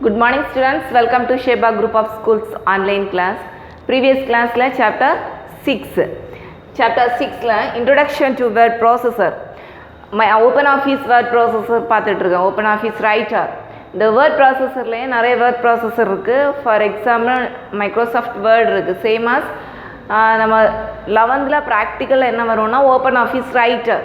Good morning students, welcome to Sheba Group of Schools online class. Previous class la chapter 6. Chapter 6 la introduction to word processor. My OpenOffice word processor பார்த்துட்டு இருக்கேன். OpenOffice writer. இந்த word processorலயே நிறைய word processor இருக்கு. For example, Microsoft Word இருக்கு. Same as நம்ம 11th practical என்ன வரும்னா OpenOffice writer.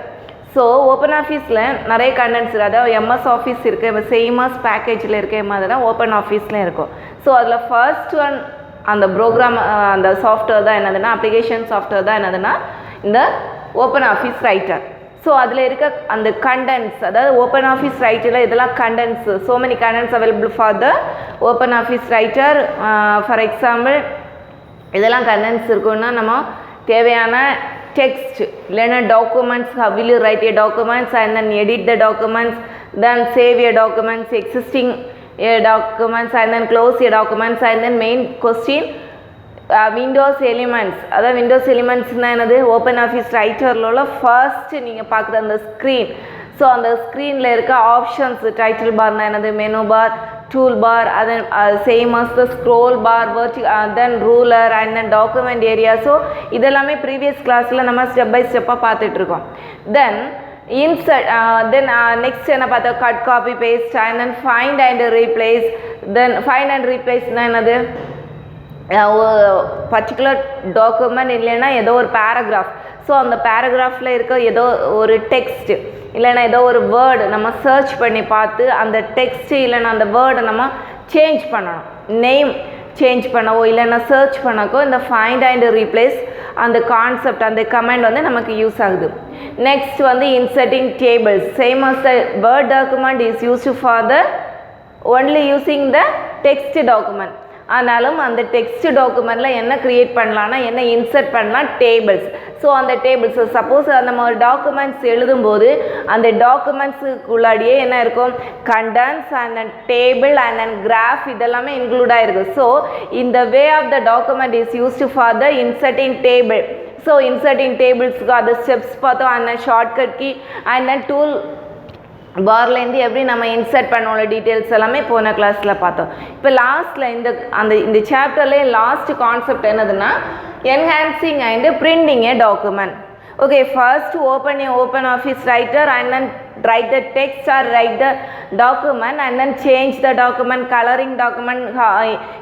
So open ஆஃபீஸில் நிறைய கண்டென்ட்ஸ் அதாவது எம்எஸ் ஆஃபீஸ் இருக்குது இப்போ சேமஸ் பேக்கேஜில் இருக்க மாதிரி தான் ஓப்பன் ஆஃபீஸ்லேயும் இருக்கும். ஸோ அதில் ஃபர்ஸ்ட் ஒன் அந்த ப்ரோக்ராம் அந்த சாஃப்ட்வேர் தான் என்னதுன்னா அப்ளிகேஷன் சாஃப்ட்வேர் தான் என்னதுன்னா இந்த ஓப்பன் ஆஃபீஸ் ரைட்டர். ஸோ அதில் இருக்க அந்த கண்டென்ட்ஸ் அதாவது ஓப்பன் ஆஃபீஸ் ரைட்டரில் இதெல்லாம் contents so many contents available for the open office writer. For example இதெல்லாம் கண்டென்ட்ஸ் இருக்குன்னா நம்ம தேவையான text, learn documents, how will you write your documents and then edit the documents, then save your documents, existing documents and then close your documents and then main question Windows elements. Other Windows elements na enadhu open office writer lo first neenga paakra and the screen. So on the screen la irukka options title bar na enadhu menu bar, tool bar, and then same as the scroll bar, then ruler and then document area. So idellame previous class la nama step by step paathiட்டு இருக்கோம். Then insert then next என்ன பார்த்தா cut copy paste and then find and replace. Then find and replace na enadhu particular document இல்லைன்னா ஏதோ ஒரு paragraph. So அந்த பேராகிராஃபில் இருக்க ஏதோ ஒரு டெக்ஸ்ட் இல்லைன்னா ஏதோ ஒரு வேர்டு நம்ம சர்ச் பண்ணி பார்த்து அந்த டெக்ஸ்ட்டு இல்லைன்னா அந்த வேர்டை நம்ம சேஞ்ச் பண்ணணும். நேம் சேஞ்ச் பண்ணவோ இல்லைன்னா சர்ச் பண்ணக்கோ இந்த ஃபைண்ட் அண்ட் ரீப்ளேஸ் அந்த கான்செப்ட் அந்த கமெண்ட் வந்து நமக்கு யூஸ் ஆகுது. நெக்ஸ்ட் வந்து inserting tables. Same as the word document is used for the only using the text document. ஆனாலும் அந்த டெக்ஸ்ட் டாக்குமெண்ட்டில் என்ன க்ரியேட் பண்ணலான்னா என்ன இன்சர்ட் பண்ணலாம் டேபிள்ஸ். ஸோ அந்த டேபிள்ஸ் சப்போஸ் நம்ம ஒரு டாக்குமெண்ட்ஸ் எழுதும்போது அந்த டாக்குமெண்ட்ஸுக்குள்ளாடியே என்ன இருக்கும் contents and then table and then graph இதெல்லாமே இன்க்ளூடாக இருக்குது. ஸோ இந்த way of the document is used for the inserting table. So inserting டேபிள்ஸ்க்கு அந்த ஸ்டெப்ஸ் பார்த்தோம் and then shortcut key and then tool பார்லேருந்து எப்படி நம்ம இன்சர்ட் பண்ணோம்ல டீட்டெயில்ஸ் எல்லாமே போன கிளாஸில் பார்த்தோம். இப்போ லாஸ்ட்டில் இந்த சாப்டர்லேயே லாஸ்ட் கான்செப்ட் என்னதுன்னா enhancing and printing A document. Okay, first open your OpenOffice writer and then write the text or write the document and then change the document, coloring document.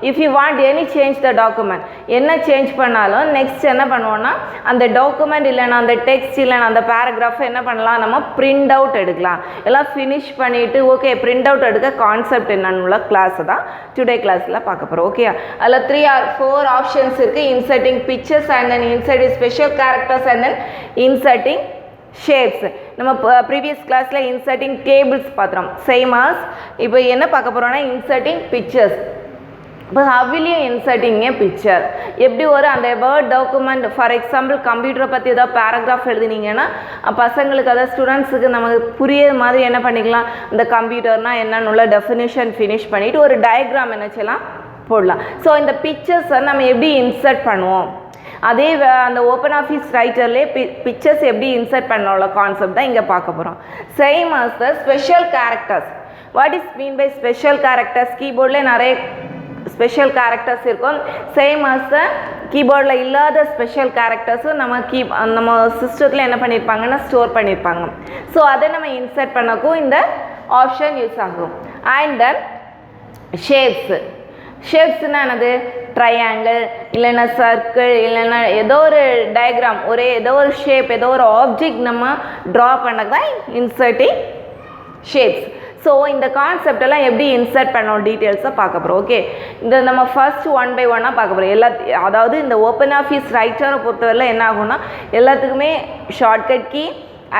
If you want any change the document என்ன change பண்ணாலும் next என்ன பண்ணுவோம்னா அந்த document இல்லைன்னா அந்த text இல்லைன்னா அந்த paragraph என்ன பண்ணலாம் நம்ம பிரிண்ட் அவுட் எடுக்கலாம். எல்லாம் ஃபினிஷ் பண்ணிவிட்டு ஓகே பிரிண்ட் அவுட் எடுக்க கான்செப்ட் என்னன்னு கிளாஸை தான் டுடே கிளாஸில் பார்க்க போகிறோம். ஓகே, அதில் 3 or 4 ஆப்ஷன்ஸ் இருக்குது. Inserting pictures and then inserting special characters and then inserting shapes. நம்ம ப்ரீவியஸ் கிளாஸில் இன்சர்ட்டிங் டேபிள்ஸ் பார்த்துறோம். சேம் ஆஸ் இப்போ என்ன பார்க்க போகிறோம்னா இன்சர்ட்டிங் பிக்சர்ஸ். இப்போ ஹவிலியும் இன்சர்ட்டிங் ஏ பிக்சர் எப்படி ஒரு அந்த வேர்ட் டாக்குமெண்ட் ஃபார் எக்ஸாம்பிள் கம்ப்யூட்டரை பற்றி ஏதாவது பேராகிராஃப் எழுதினீங்கன்னா பசங்களுக்கு அதாவது ஸ்டூடெண்ட்ஸுக்கு நமக்கு புரியுற மாதிரி என்ன பண்ணிக்கலாம் இந்த கம்ப்யூட்டர்னால் என்னன்னு உள்ள டெஃபினிஷன் ஃபினிஷ் பண்ணிவிட்டு ஒரு டயக்ராம் என்ன செய்யலாம் போடலாம். ஸோ இந்த பிக்சர்ஸை நம்ம எப்படி இன்சர்ட் பண்ணுவோம் அதே அந்த ஓப்பன் ஆஃபீஸ் ரைட்டர்லேயே பிக்சர்ஸ் எப்படி இன்சர்ட் பண்ணோம்ல கான்செப்ட் தான் இங்கே பார்க்க போகிறோம். Same as the special characters. What is mean by special characters? கீபோர்டில் நிறைய ஸ்பெஷல் கேரக்டர்ஸ் இருக்கும். சேம் ஆஸ் த கீபோர்டில் இல்லாத ஸ்பெஷல் கேரக்டர்ஸும் நம்ம சிஸ்டத்தில் என்ன பண்ணியிருப்பாங்கன்னா ஸ்டோர் பண்ணியிருப்பாங்க. ஸோ அதை நம்ம இன்சர்ட் பண்ணக்கும் இந்த ஆப்ஷன் யூஸ் ஆகும். And then shapes. ஷேப்ஸ்னால் என்னது ட்ரையாங்கிள் இல்லைன்னா சர்க்கிள் இல்லைன்னா ஏதோ ஒரு டயக்ராம் ஏதோ ஒரு ஷேப் ஏதோ ஒரு ஆப்ஜெக்ட் நம்ம ட்ரா பண்ணது தான் இன்சர்ட்டிங் ஷேப்ஸ். ஸோ இந்த கான்செப்டெல்லாம் எப்படி இன்சர்ட் பண்ணோம் டீட்டெயில்ஸாக பார்க்க போகிறோம். ஓகே, இந்த நம்ம ஃபர்ஸ்ட் 1 by 1 பார்க்க போகிறோம். அதாவது இந்த ஓப்பன் ஆஃபீஸ் ரைட்டரை பொறுத்தவரையில் என்ன ஆகும்னா எல்லாத்துக்குமே shortcut key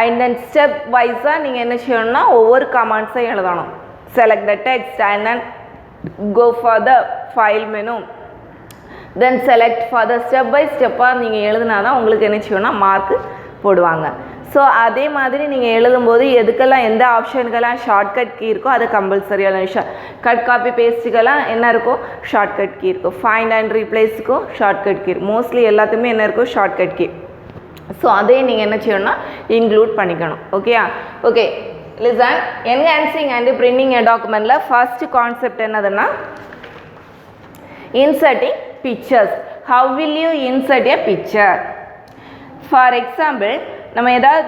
and then step வைஸாக நீங்கள் என்ன செய்யணும்னா ஒவ்வொரு கமாண்ட்ஸையும் எழுதணும். Select the text and then go for the file menu, then select for the step by ஸ்டெப்பாக நீங்கள் எழுதுனா தான் உங்களுக்கு என்ன செய்யணும்னா மார்க்கு போடுவாங்க. ஸோ அதே மாதிரி நீங்கள் எழுதும்போது எதுக்கெல்லாம் எந்த ஆப்ஷனுக்கெல்லாம் ஷார்ட்கட் கீ இருக்கோ அது கம்பல்சரியான விஷயம். கட் காப்பி பேஸ்ட்டுக்கெல்லாம் என்ன இருக்கும் ஷார்ட்கட் கீ இருக்கும். ஃபைண்ட் அண்ட் ரீப்ளேஸுக்கும் ஷார்ட்கட் கீ மோஸ்ட்லி எல்லாத்துக்குமே என்ன இருக்கும் ஷார்ட்கட் கீ. ஸோ அதே நீங்கள் என்ன செய்யணும்னா இன்க்ளூட் பண்ணிக்கணும். ஓகேயா? Okay, listen, enhancing and printing a document la first concept என்னதுன்னா inserting pictures. How will you insert a picture? For example, நம்ம ஏதாவது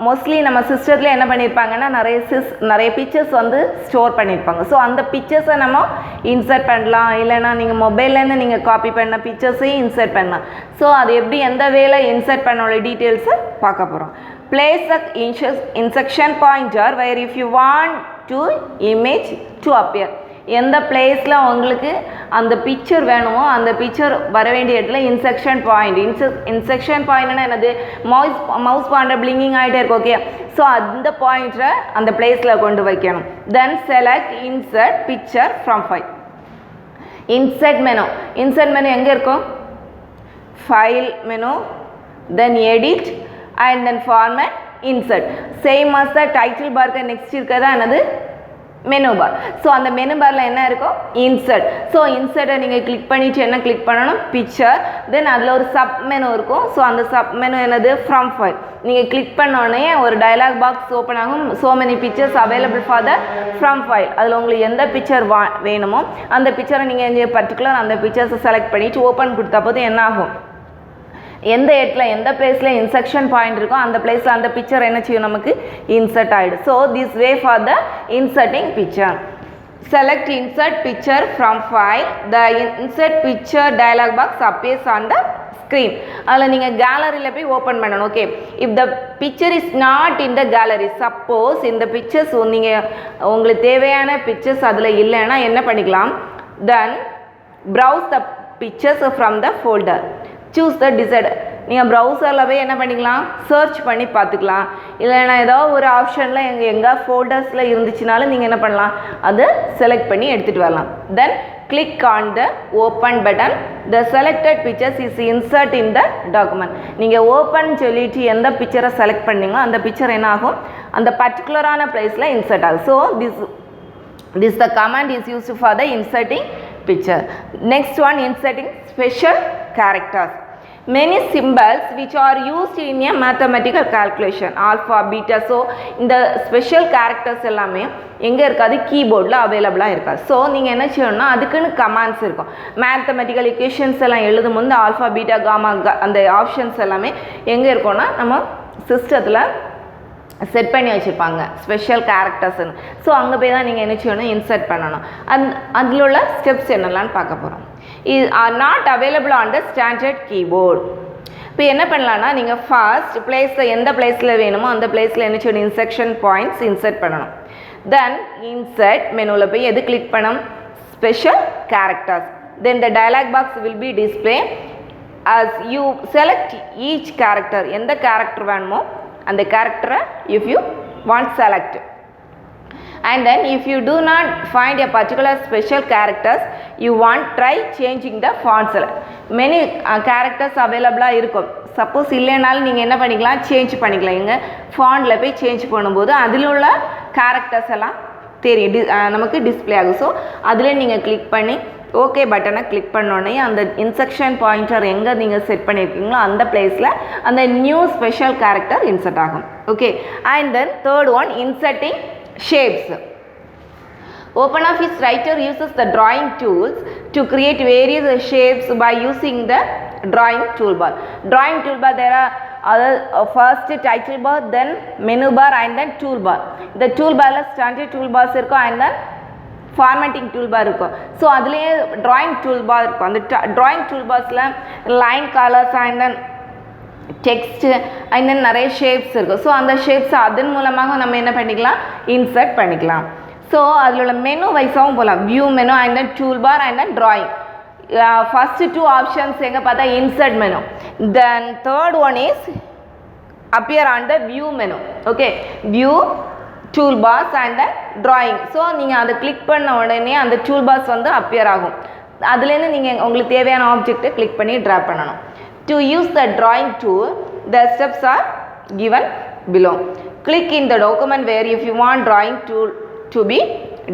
மோஸ்ட்லி நம்ம சிஸ்டத்தில் என்ன பண்ணியிருப்பாங்கன்னா நிறைய பிக்சர்ஸ் வந்து ஸ்டோர் பண்ணியிருப்பாங்க. ஸோ அந்த பிக்சர்ஸை நம்ம இன்சர்ட் பண்ணலாம், இல்லைனா நீங்கள் மொபைல்லேருந்து நீங்கள் காப்பி பண்ண பிக்சர்ஸையும் இன்சர்ட் பண்ணலாம். ஸோ அது எப்படி எந்த வேலை இன்சர்ட் பண்ணோட டீட்டெயில்ஸை பார்க்க போகிறோம். Place a insertion pointer where if you want to image to appear. எந்த பிளேஸில் உங்களுக்கு அந்த பிக்சர் வேணுமோ அந்த பிக்சர் வர வேண்டிய இடத்துல இன்செக்ஷன் பாயிண்ட்னா என்னது, மவுஸ் பாயிண்டர் பிளிங்கிங் ஆகிட்டே இருக்கும். ஓகே, ஸோ அந்த பாயிண்ட்டை அந்த பிளேஸில் கொண்டு வைக்கணும். தென் select insert picture from file. Insert menu எங்கே இருக்கும்? File menu, then edit and then format, insert. Same as the title park next இருக்கிறதா என்னது, மெனு பார். ஸோ அந்த மெனு பாரில் என்ன இருக்கும், இன்சர்ட். ஸோ இன்சர்ட்டை நீங்கள் கிளிக் பண்ணிவிட்டு என்ன கிளிக் பண்ணணும், பிக்சர். தென் அதில் ஒரு சப் மெனு இருக்கும். ஸோ அந்த சப் மெனு என்னது, ஃப்ரம் ஃபைல். நீங்கள் கிளிக் பண்ணோடனே ஒரு டயலாக் பாக்ஸ் ஓப்பன் ஆகும். So many pictures available for the from file. அதில் உங்களுக்கு எந்த பிக்சர் வேணுமோ அந்த பிக்சரை நீங்கள் பர்டிகுலர் அந்த பிக்சர்ஸை செலக்ட் பண்ணிவிட்டு ஓப்பன் கொடுத்தா போது என்ன ஆகும், எந்த இடத்துல எந்த பிளேஸில் இன்செக்ஷன் பாயிண்ட் இருக்கோ அந்த பிளேஸில் அந்த பிக்சர் என்ன செய்யும், நமக்கு இன்சர்ட் ஆகிடும். So this way for the inserting picture. Select insert picture from file. The insert picture dialog box appears on the screen. அதில் நீங்கள் கேலரியில் போய் ஓப்பன் பண்ணணும். Okay, if the picture is not in the gallery, suppose இந்த pictures நீங்கள் உங்களுக்கு தேவையான pictures அதில் இல்லைன்னா என்ன பண்ணிக்கலாம், then browse the pictures from the folder. Choose the desired. நீங்கள் ப்ரௌசரில் போய் என்ன பண்ணிக்கலாம், சர்ச் பண்ணி பார்த்துக்கலாம். இல்லைன்னா ஏதோ ஒரு ஆப்ஷனில் எங்கே ஃபோல்டர்ஸில் இருந்துச்சுனாலும் நீங்கள் என்ன பண்ணலாம், அதை செலக்ட் பண்ணி எடுத்துகிட்டு வரலாம். தென் click on the open button. The selected pictures is insert in the document. நீங்கள் ஓப்பன் சொல்லிட்டு எந்த பிக்சரை செலக்ட் பண்ணீங்களோ அந்த பிக்சர் என்ன ஆகும், அந்த பர்டிகுலரான பிளேஸில் இன்சர்ட் ஆகும். So this the command is used for the inserting picture. Next one, inserting special characters. Many symbols which are used in a mathematical calculation, alpha, beta. So இந்த ஸ்பெஷல் கேரக்டர்ஸ் எல்லாமே எங்கே இருக்காது, கீபோர்டில் அவைலபிளாக இருக்காது. ஸோ நீங்கள் என்ன செய்யணும்னா அதுக்குன்னு கமாண்ட்ஸ் இருக்கும். மேத்தமெட்டிக்கல் இக்குவேஷன்ஸ் எல்லாம் எழுதும் போது ஆல்ஃபா, பீட்டா, காமா அந்த ஆப்ஷன்ஸ் எல்லாமே எங்கே இருக்கும்னா நம்ம சிஸ்டத்தில் செட் பண்ணி வச்சுருப்பாங்க, ஸ்பெஷல் கேரக்டர்ஸ்னு. ஸோ அங்கே போய் தான் நீங்கள் என்ன செய்யணும், இன்சர்ட் பண்ணணும். அதில் உள்ள ஸ்டெப்ஸ் என்னெல்லாம்னு பார்க்க போகிறோம். இது are not available on the standard keyboard. இப்போ என்ன பண்ணலான்னா நீங்கள் ஃபர்ஸ்ட் பிளேஸில் எந்த பிளேஸில் வேணுமோ அந்த பிளேஸில் என்ன செய்யணும், இன்செக்ஷன் பாயிண்ட்ஸ் இன்சர்ட் பண்ணணும். தென் இன்சர்ட் மெனுவில் போய் எது கிளிக் பண்ணணும், special characters. Then the dialog box will be display as you select each character. எந்த கேரக்டர் வேணுமோ அந்த கேரக்டரை if you want select. And then if you do not find a particular special characters, you want try changing the font. Many characters available இருக்கும். Suppose இல்லைனாலும் நீங்கள் என்ன பண்ணிக்கலாம், change பண்ணிக்கலாம். இங்கே ஃபாண்டில் போய் சேஞ்ச் பண்ணும்போது அதில் உள்ள கேரக்டர்ஸ் எல்லாம் தெரியும், நமக்கு டிஸ்பிளே ஆகும். ஸோ அதில் நீங்கள் கிளிக் பண்ணி ஓகே பட்டனை கிளிக் பண்ணோடனே அந்த இன்செக்ஷன் பாயிண்டர் எங்கே நீங்கள் செட் பண்ணியிருக்கீங்களோ அந்த பிளேஸில் அந்த நியூ ஸ்பெஷல் கேரக்டர் இன்சர்ட் ஆகும். Okay, and then third one, inserting shapes. OpenOffice Writer uses the drawing tools to create various shapes by using the drawing toolbar. Drawing toolbar, there are other first title bar, then menu bar and then toolbar. The toolbar la standard toolbars irukku and then formatting toolbar irukku. So adliye drawing toolbar irukku. And drawing toolbars la line colors and then text and then நிறைய shapes இருக்குது. So அந்த shapes அதன் மூலமாக நம்ம என்ன பண்ணிக்கலாம், insert பண்ணிக்கலாம். So அதில் உள்ள மெனு வைஸாகவும் போகலாம், view menu and then tool bar and then drawing. First two options எங்கே பார்த்தா insert menu. Then third one is appear on the view menu. Okay, view, tool bars and then drawing. So நீங்கள் அதை click பண்ண உடனே அந்த tool parse வந்து appear ஆகும். அதுலேருந்து நீங்கள் உங்களுக்கு தேவையான ஆப்ஜெக்டை கிளிக் பண்ணி ட்ரா பண்ணணும். To use the drawing tool, the steps are given below. Click in the document where if you want drawing tool to be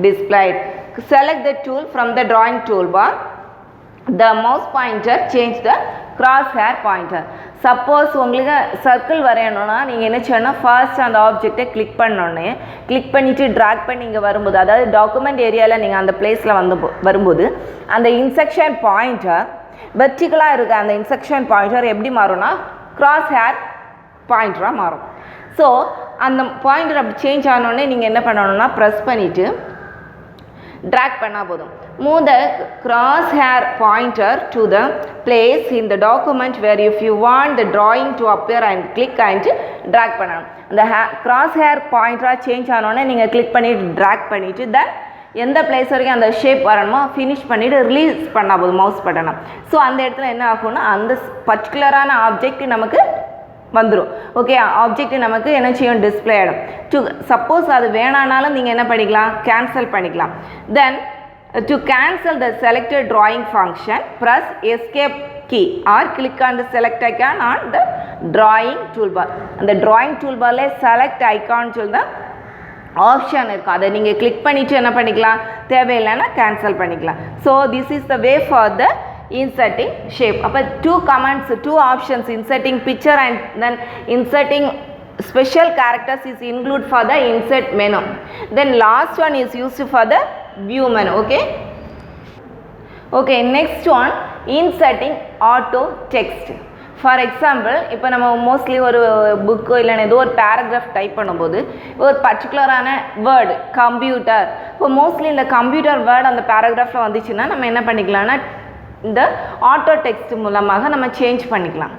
displayed. Select the tool from the drawing toolbar. The mouse pointer change the cross hair pointer. Suppose உங்களுக்கு circle வரையணும்னா நீங்கள் என்ன செய்யணும், first அந்த ஆப்ஜெக்டை click பண்ணோன்னே click பண்ணிவிட்டு track பண்ணி இங்கே வரும்போது, அதாவது டாக்குமெண்ட் ஏரியாவில் நீங்கள் அந்த பிளேஸில் வரும்போது அந்த இன்செக்ஷன் பாயிண்டர் வெர்டிகலாக இருக்க அந்த இன்செக்ஷன் பாயிண்டர் எப்படி மாறும்னா கிராஸ் ஹேர் பாயிண்டராக மாறும். ஸோ அந்த பாயிண்டர் அப்படி சேஞ்ச் ஆனோடனே நீங்கள் என்ன பண்ணணும்னா ப்ரெஸ் பண்ணிவிட்டு ட்ராக் பண்ணால் போதும். Move the crosshair pointer to the place in the document where if you want the drawing to appear and click and drag பண்ணணும். அந்த crosshair pointer சேஞ்ச் ஆனோடனே நீங்கள் கிளிக் பண்ணிவிட்டு ட்ராக் பண்ணிவிட்டு தென் எந்த பிளேஸ் வரைக்கும் அந்த ஷேப் வரணுமோ ஃபினிஷ் பண்ணிவிட்டு ரிலீஸ் பண்ணால் போதும் மவுஸ் பட்டனை. ஸோ அந்த இடத்துல என்ன ஆகும்னா அந்த பர்டிகுலரான ஆப்ஜெக்ட் நமக்கு வந்துடும். ஓகே, ஆப்ஜெக்ட் நமக்கு என்ன செய்யும், டிஸ்பிளே ஆகிடும். சப்போஸ் அது வேணானாலும் நீங்கள் என்ன பண்ணிக்கலாம், கேன்சல் பண்ணிக்கலாம். தென் to cancel the selected drawing function, press escape key or click on the select icon on the drawing toolbar. அந்த drawing toolbarல select icon சொல்லுங்க ஆப்ஷன் இருக்கும், அதை நீங்கள் கிளிக் பண்ணிவிட்டு என்ன பண்ணிக்கலாம், தேவையில்லைன்னா கேன்சல் பண்ணிக்கலாம். So this is the way for the inserting shape. அப்போ two options, inserting picture and then inserting special characters is included for the insert menu. Then last one is used for the view menu. Okay, next one, inserting auto text. For example இப்போ நம்ம mostly ஒரு புக்கோ இல்லைன்னா ஏதோ ஒரு paragraph type பண்ணும்போது ஒரு பர்டிகுலரான word computer, இப்போ mostly இந்த கம்ப்யூட்டர் வேர்டு அந்த பேராகிராஃபில் வந்துச்சுன்னா நம்ம என்ன பண்ணிக்கலாம்னா இந்த ஆட்டோ டெக்ஸ்ட் மூலமாக நம்ம சேஞ்ச் பண்ணிக்கலாம்.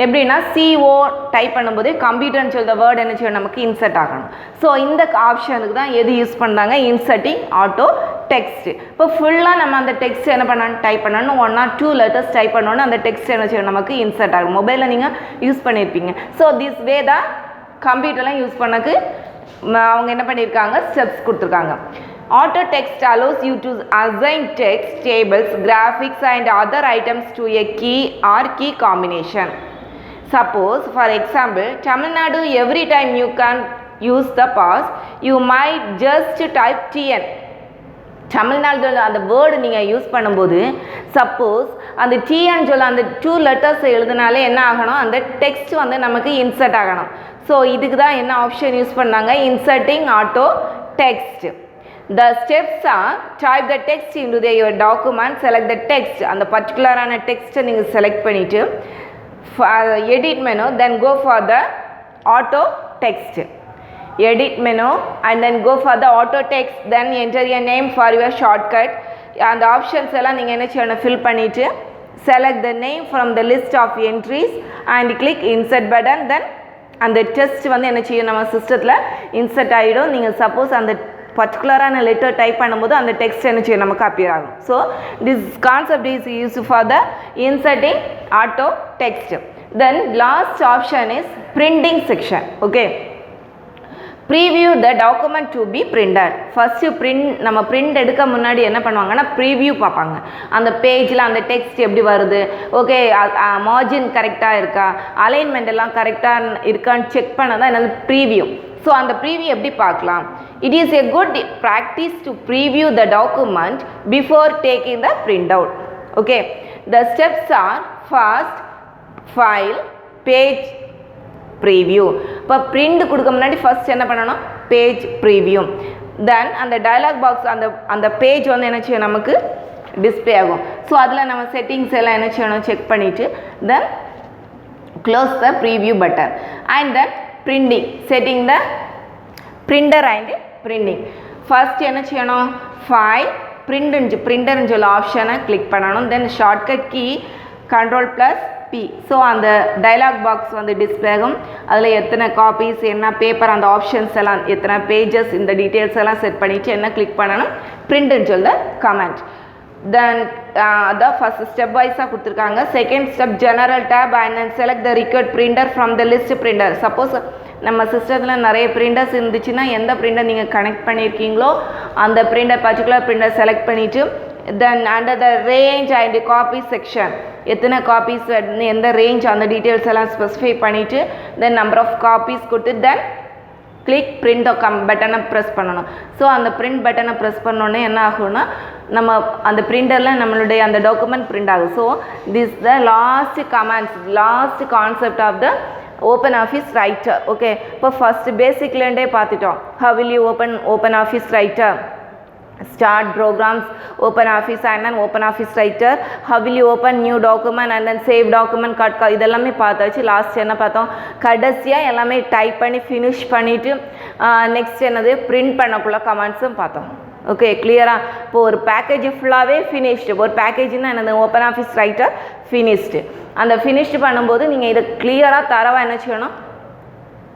எப்படின்னா CO டைப் பண்ணும்போது கம்ப்யூட்டர்னு சொல்கிற வேர்டு என்ன செய்யணும், நமக்கு இன்சர்ட் ஆகணும். ஸோ இந்த ஆப்ஷனுக்கு தான் எது யூஸ் பண்ணுறாங்க, இன்சர்ட்டிங் ஆட்டோ டெக்ஸ்ட். இப்போ ஃபுல்லாக நம்ம அந்த டெக்ஸ்ட் என்ன பண்ணணும், டைப் பண்ணணும், 1 or 2 letters டைப் பண்ணோன்னு அந்த டெக்ஸ்ட் என்ன செய்யணும், நமக்கு இன்சர்ட் ஆகும். மொபைலில் நீங்கள் யூஸ் பண்ணியிருப்பீங்க. ஸோ திஸ் வே தான் கம்ப்யூட்டர்லாம் யூஸ் பண்ணக்கு அவங்க என்ன பண்ணியிருக்காங்க, ஸ்டெப்ஸ் கொடுத்துருக்காங்க. Auto text allows you to assign text, tables, graphics and other items to a key or key combination. Suppose, for example, Tamil Nadu, every time you can use the pause, you might just type TN. Tamil Nadu அந்த word நீங்கள் use பண்ணும்போது suppose அந்த டின்னு சொல்ல அந்த 2 letters எழுதினாலே என்ன ஆகணும், அந்த text வந்து நமக்கு இன்சர்ட் ஆகணும். ஸோ இதுக்கு தான் என்ன ஆப்ஷன் யூஸ் பண்ணாங்க, inserting auto text. The steps are type the text into your document, select the text, அந்த பர்டிகுலரான டெக்ஸ்ட்டை நீங்கள் செலக்ட் பண்ணிவிட்டு edit menu, then go for the auto text. Edit menu and then go for the auto text, then enter your name for your shortcut. அந்த options எல்லாம் நீங்கள் என்ன செய்யணும், fill பண்ணிவிட்டு select the name from the list of entries and click insert button. then அந்த text வந்து என்ன செய்யும், நம்ம சிஸ்டத்தில் இன்சர்ட் ஆகிடும். நீங்கள் சப்போஸ் அந்த பர்டிகுலரான லெட்டர் டைப் பண்ணும்போது அந்த டெக்ஸ்ட் என்ன செய்யும், நமக்கு அப்பியர் ஆகும். So this concept is use for the inserting auto text. Then last option is printing section. Okay, preview the document to be printed. First நம்ம பிரிண்ட் எடுக்க முன்னாடி என்ன பண்ணுவாங்கன்னா ப்ரீவியூ பார்ப்பாங்க. அந்த பேஜில் அந்த டெக்ஸ்ட் எப்படி வருது, ஓகே மார்ஜின் கரெக்டாக இருக்கா, அலைன்மெண்ட் எல்லாம் கரெக்டாக இருக்கான்னு செக் பண்ண தான் என்னது ப்ரீவியூ. ஸோ அந்த ப்ரீவியூ எப்படி பார்க்கலாம், it is a good practice to preview the document before taking the printout. Okay, the steps are first file page preview. இப்போ print கொடுக்க முன்னாடி ஃபர்ஸ்ட் என்ன பண்ணணும், பேஜ் ப்ரீவியூ. தென் அந்த டயலாக் பாக்ஸ் அந்த பேஜ் வந்து என்ன செய்யும், நமக்கு டிஸ்பிளே ஆகும். ஸோ அதில் நம்ம செட்டிங்ஸ் எல்லாம் என்ன செய்யணும், செக் பண்ணிவிட்டு தென் close the preview button and then printing, setting the printer and printing. First என்ன செய்யணும், ஃபைல் பிரிண்டர்னு சொல்ல ஆப்ஷனை கிளிக் பண்ணணும். தென் ஷார்ட்கட் கீ Ctrl+P. ஸோ அந்த டைலாக் பாக்ஸ் வந்து டிஸ்பிளே ஆகும். அதில் எத்தனை காப்பீஸ், என்ன பேப்பர், அந்த ஆப்ஷன்ஸ் எல்லாம் எத்தனை பேஜஸ், இந்த டீட்டெயில்ஸ் எல்லாம் செட் பண்ணிவிட்டு என்ன கிளிக் பண்ணணும், பிரிண்ட்னு சொல்ல கமெண்ட். தென் அதான் ஃபர்ஸ்ட் ஸ்டெப் வைஸாக கொடுத்துருக்காங்க. Second step general tab and then select the required printer from the list printer. Suppose நம்ம சிஸ்டத்தில் நிறைய பிரிண்டர்ஸ் இருந்துச்சுன்னா எந்த பிரிண்டர் நீங்கள் கனெக்ட் பண்ணியிருக்கீங்களோ அந்த பிரிண்டர் பர்டிகுலர் பிரிண்டர் செலக்ட் பண்ணிவிட்டு then under the range and copy section எத்தனை காப்பீஸ் எந்த ரேஞ்ச் அந்த டீட்டெயில்ஸ் எல்லாம் ஸ்பெசிஃபை பண்ணிவிட்டு தென் நம்பர் ஆஃப் காப்பீஸ் கொடுத்து தென் கிளிக் பிரிண்ட் பட்டனை ப்ரெஸ் பண்ணணும். ஸோ அந்த பிரிண்ட் பட்டனை ப்ரெஸ் பண்ணோன்னே என்ன ஆகும்னா நம்ம அந்த பிரிண்டரில் நம்மளுடைய அந்த டாக்குமெண்ட் பிரிண்ட் ஆகும். So this the last commands, last concept of the open office writer. Okay, இப்போ ஃபஸ்ட் பேசிக்லேருந்தே பார்த்துட்டோம். how will you open office writer, start programs, open office and then open office writer, how will you open new document and then save document, cut இதெல்லாமே பார்த்தாச்சு. Last என்ன பார்த்தோம், கடைசியாக எல்லாமே type பண்ணி ஃபினிஷ் பண்ணிவிட்டு நெக்ஸ்ட் என்னது பிரிண்ட் பண்ணக்குள்ள கமெண்ட்ஸும் பார்த்தோம். ஓகே, கிளியராக? இப்போ ஒரு பேக்கேஜ் ஃபுல்லாகவே ஃபினிஷ்டு. ஒரு பேக்கேஜ்னா என்னது, ஓப்பன் ஆஃபீஸ் ரைட்டர் ஃபினிஷ்டு. அந்த ஃபினிஷ்டு பண்ணும்போது நீங்கள் இதை கிளியராக தரவாக என்ன செய்யணும்,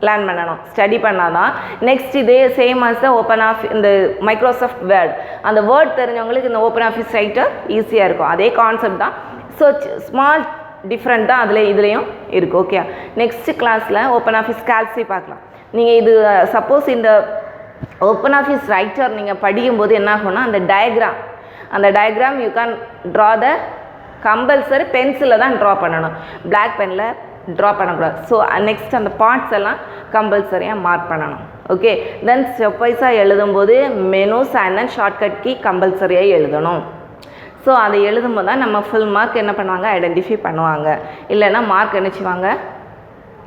லேர்ன் பண்ணணும், ஸ்டடி பண்ணால் தான் நெக்ஸ்ட் இதே சேம் ஆஸ் த ஓப்பன் இந்த மைக்ரோசாஃப்ட் வேர்ட். அந்த வேர்ட் தெரிஞ்சவங்களுக்கு இந்த ஓப்பன் ஆஃபீஸ் ரைட்டர் ஈஸியாக இருக்கும். அதே கான்செப்ட் தான். ஸோ ஸ்மால் டிஃப்ரெண்ட் தான் இதுலேயும் இருக்குது. ஓகே, நெக்ஸ்ட் கிளாஸில் ஓப்பன் ஆஃபீஸ் கால்சி பார்க்கலாம். நீங்கள் இது சப்போஸ் இந்த ஓப்பன் ஆஃபீஸ் ரைட்டர் நீங்கள் படிக்கும்போது என்ன ஆகும்னா, அந்த diagram you can draw the compulsory பென்சிலில் தான் ட்ரா பண்ணணும், பிளாக் பெனில் ட்ரா பண்ணக்கூடாது. ஸோ நெக்ஸ்ட் அந்த பார்ட்ஸ் எல்லாம் கம்பல்சரியாக மார்க் பண்ணணும். ஓகே, தென் ஸ்டெப் வைஸாக எழுதும்போது menus and then shortcut key கம்பல்சரியாக எழுதணும். ஸோ அதை எழுதும்போது தான் நம்ம ஃபுல் மார்க் என்ன பண்ணுவாங்க, ஐடென்டிஃபை பண்ணுவாங்க. இல்லைன்னா மார்க் என்ன செய்வாங்க,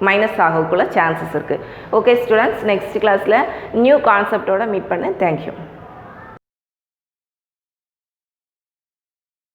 மைனஸ் ஆகக்குள்ள சான்சஸ் இருக்குது. ஓகே ஸ்டூடெண்ட்ஸ், நெக்ஸ்ட் கிளாஸில் நியூ கான்செப்டோட மீட் பண்ணேன். தேங்க்யூ.